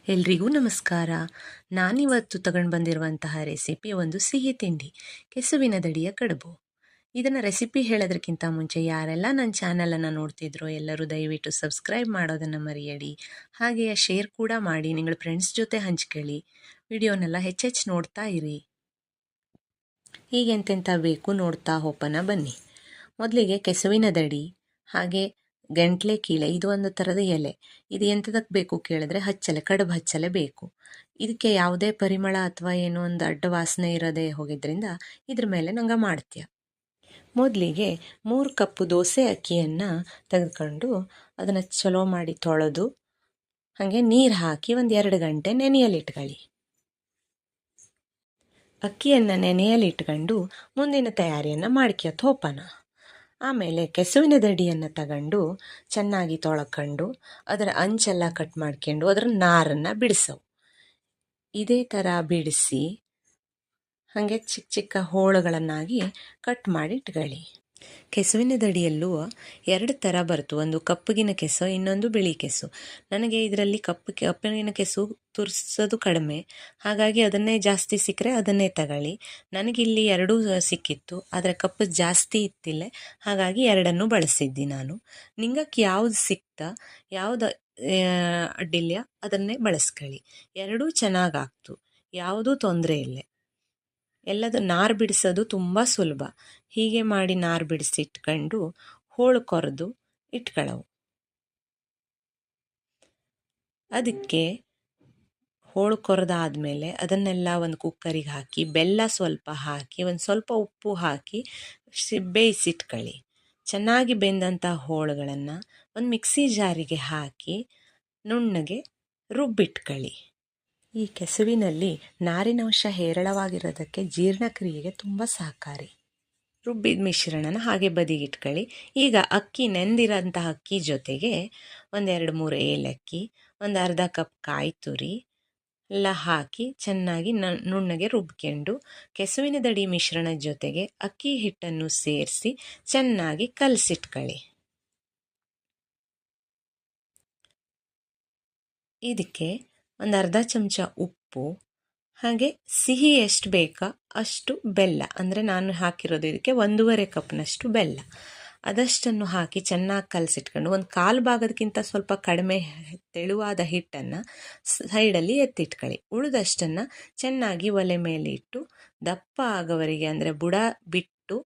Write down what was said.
ಎಲ್ರಿಗೂ ನಮಸ್ಕಾರ. ನಾನಿವತ್ತು ತಗೊಂಡು ಬಂದಿರುವಂತಹ ರೆಸಿಪಿ ಒಂದು ಸಿಹಿ ತಿಂಡಿ, ಕೆಸುವಿನ ದಡಿಯ ಕಡುಬು. ಇದನ್ನು ರೆಸಿಪಿ ಹೇಳೋದಕ್ಕಿಂತ ಮುಂಚೆ ಯಾರೆಲ್ಲ ನನ್ನ ಚಾನಲನ್ನು ನೋಡ್ತಿದ್ರೋ ಎಲ್ಲರೂ ದಯವಿಟ್ಟು ಸಬ್ಸ್ಕ್ರೈಬ್ ಮಾಡೋದನ್ನು ಮರೆಯಡಿ. ಹಾಗೆಯೇ ಶೇರ್ ಕೂಡ ಮಾಡಿ, ನಿಗಳ ಫ್ರೆಂಡ್ಸ್ ಜೊತೆ ಹಂಚ್ಕೊಳ್ಳಿ. ವಿಡಿಯೋನೆಲ್ಲ ಹೆಚ್ಚೆಚ್ಚು ನೋಡ್ತಾ ಇರಿ. ಈಗ ಎಂತೆಂಥ ಬೇಕು ನೋಡ್ತಾ ಹೋಪನ ಬನ್ನಿ. ಮೊದಲಿಗೆ ಕೆಸುವಿನ ದಡಿ, ಹಾಗೆ ಗಂಟ್ಲೆ ಕೀಳೆ, ಇದು ಒಂದು ಥರದ ಎಲೆ. ಇದು ಎಂಥದಕ್ಕೆ ಬೇಕು ಕೇಳಿದ್ರೆ ಹಚ್ಚಲೆ, ಕಡುಬು ಹಚ್ಚಲೆ ಬೇಕು. ಇದಕ್ಕೆ ಯಾವುದೇ ಪರಿಮಳ ಅಥವಾ ಏನೋ ಒಂದು ಅಡ್ಡ ವಾಸನೆ ಇರೋದೇ ಹೋಗಿದ್ರಿಂದ ಇದ್ರ ಮೇಲೆ ನಂಗೆ ಮಾಡ್ತೀಯ. ಮೊದಲಿಗೆ 3 ಕಪ್ಪು ದೋಸೆ ಅಕ್ಕಿಯನ್ನು ತೆಗೆದುಕೊಂಡು ಅದನ್ನು ಚಲೋ ಮಾಡಿ ತೊಳೆದು ಹಾಗೆ ನೀರು ಹಾಕಿ ಒಂದು 2 ಗಂಟೆ ನೆನೆಯಲಿಟ್ಕೊಳ್ಳಿ. ಅಕ್ಕಿಯನ್ನು ನೆನೆಯಲಿಟ್ಕೊಂಡು ಮುಂದಿನ ತಯಾರಿಯನ್ನು ಮಾಡ್ಕೊತ ಹೋಪನ. ಆಮೇಲೆ ಕೆಸುವಿನ ದಡಿಯನ್ನು ತಗೊಂಡು ಚೆನ್ನಾಗಿ ತೊಳ್ಕೊಂಡು ಅದರ ಅಂಚೆಲ್ಲ ಕಟ್ ಮಾಡ್ಕೊಂಡು ಅದರ ನಾರನ್ನು ಬಿಡಿಸವು. ಇದೇ ಥರ ಬಿಡಿಸಿ ಹಾಗೆ ಚಿಕ್ಕ ಚಿಕ್ಕ ಹೋಳುಗಳನ್ನಾಗಿ ಕಟ್ ಮಾಡಿ ಇಟ್ಕೊಳ್ಳಿ. ಕೆಸುವಿನ ದಡಿಯಲ್ಲೂ 2 ಥರ ಬರ್ತು, ಒಂದು ಕಪ್ಪಗಿನ ಕೆಸು, ಇನ್ನೊಂದು ಬಿಳಿ ಕೆಸು. ನನಗೆ ಇದರಲ್ಲಿ ಕಪ್ಪಗಿನ ಕೆಸು ತುರ್ಸೋದು ಕಡಿಮೆ, ಹಾಗಾಗಿ ಅದನ್ನೇ ಜಾಸ್ತಿ ಸಿಕ್ಕರೆ ಅದನ್ನೇ ತಗೊಳ್ಳಿ. ನನಗಿಲ್ಲಿ 2 ಸಿಕ್ಕಿತ್ತು, ಆದರೆ ಕಪ್ಪು ಜಾಸ್ತಿ ಇತ್ತಿಲ್ಲ, ಹಾಗಾಗಿ 2 ಬಳಸಿದ್ದಿ ನಾನು. ನಿಂಗಕ್ಕೆ ಯಾವ್ದು ಸಿಕ್ತಾ, ಯಾವ್ದು ಅಡ್ಡಿಲ್ಲ ಅದನ್ನೇ ಬಳಸ್ಕೊಳ್ಳಿ. 2 ಚೆನ್ನಾಗಾಗ್ತು, ಯಾವುದೂ ತೊಂದರೆ ಇಲ್ಲ. ಎಲ್ಲದು ನಾರು ಬಿಡಿಸೋದು ತುಂಬ ಸುಲಭ. ಹೀಗೆ ಮಾಡಿ ನಾರು ಬಿಡಿಸಿ ಇಟ್ಕೊಂಡು ಹೋಳು ಕೊರೆದು ಇಟ್ಕೊಳ್ಳವು. ಅದಕ್ಕೆ ಹೋಳು ಕೊರೆದಾದ್ಮೇಲೆ ಅದನ್ನೆಲ್ಲ ಒಂದು ಕುಕ್ಕರಿಗೆ ಹಾಕಿ ಬೆಲ್ಲ ಸ್ವಲ್ಪ ಹಾಕಿ ಒಂದು ಸ್ವಲ್ಪ ಉಪ್ಪು ಹಾಕಿ ಬೇಯಿಸಿಟ್ಕೊಳ್ಳಿ. ಚೆನ್ನಾಗಿ ಬೆಂದಂಥ ಹೋಳುಗಳನ್ನು ಒಂದು ಮಿಕ್ಸಿ ಜಾರಿಗೆ ಹಾಕಿ ನುಣ್ಣಗೆ ರುಬ್ಬಿಟ್ಕೊಳ್ಳಿ. ಈ ಕೆಸುವಿನಲ್ಲಿ ನಾರಿನಂಶ ಹೇರಳವಾಗಿರೋದಕ್ಕೆ ಜೀರ್ಣಕ್ರಿಯೆಗೆ ತುಂಬ ಸಹಕಾರಿ. ರುಬ್ಬಿದ ಮಿಶ್ರಣನ ಹಾಗೆ ಬದಿಗಿಟ್ಕೊಳ್ಳಿ. ಈಗ ಅಕ್ಕಿ ನೆಂದಿರೋಂತಹ ಅಕ್ಕಿ ಜೊತೆಗೆ ಒಂದು 2-3 ಏಲಕ್ಕಿ, ಒಂದು ಅರ್ಧ ಕಪ್ ಕಾಯಿ ತುರಿ ಎಲ್ಲ ಹಾಕಿ ಚೆನ್ನಾಗಿ ನುಣ್ಣಗೆ ರುಬ್ಕೊಂಡು ಕೆಸುವಿನ ದಡಿ ಮಿಶ್ರಣದ ಜೊತೆಗೆ ಅಕ್ಕಿ ಹಿಟ್ಟನ್ನು ಸೇರಿಸಿ ಚೆನ್ನಾಗಿ ಕಲಸಿಟ್ಕೊಳ್ಳಿ. ಇದಕ್ಕೆ ಒಂದು ಅರ್ಧ ಚಮಚ ಉಪ್ಪು, ಹಾಗೆ ಸಿಹಿ ಎಷ್ಟು ಬೇಕಾ ಅಷ್ಟು ಬೆಲ್ಲ, ಅಂದರೆ ನಾನು ಹಾಕಿರೋದು ಇದಕ್ಕೆ 1.5 ಕಪ್ನಷ್ಟು ಬೆಲ್ಲ, ಅದಷ್ಟನ್ನು ಹಾಕಿ ಚೆನ್ನಾಗಿ ಕಲಸಿಟ್ಕೊಂಡು ಒಂದು 1/4 ಭಾಗದಕ್ಕಿಂತ ಸ್ವಲ್ಪ ಕಡಿಮೆ ತೆಳುವಾದ ಹಿಟ್ಟನ್ನು ಸೈಡಲ್ಲಿ ಎತ್ತಿಟ್ಕೊಳ್ಳಿ. ಉಳಿದಷ್ಟನ್ನು ಚೆನ್ನಾಗಿ ಒಲೆ ಮೇಲೆ ಇಟ್ಟು ದಪ್ಪ ಆಗೋವರೆಗೆ, ಅಂದರೆ ಬುಡ ಬಿಟ್ಟು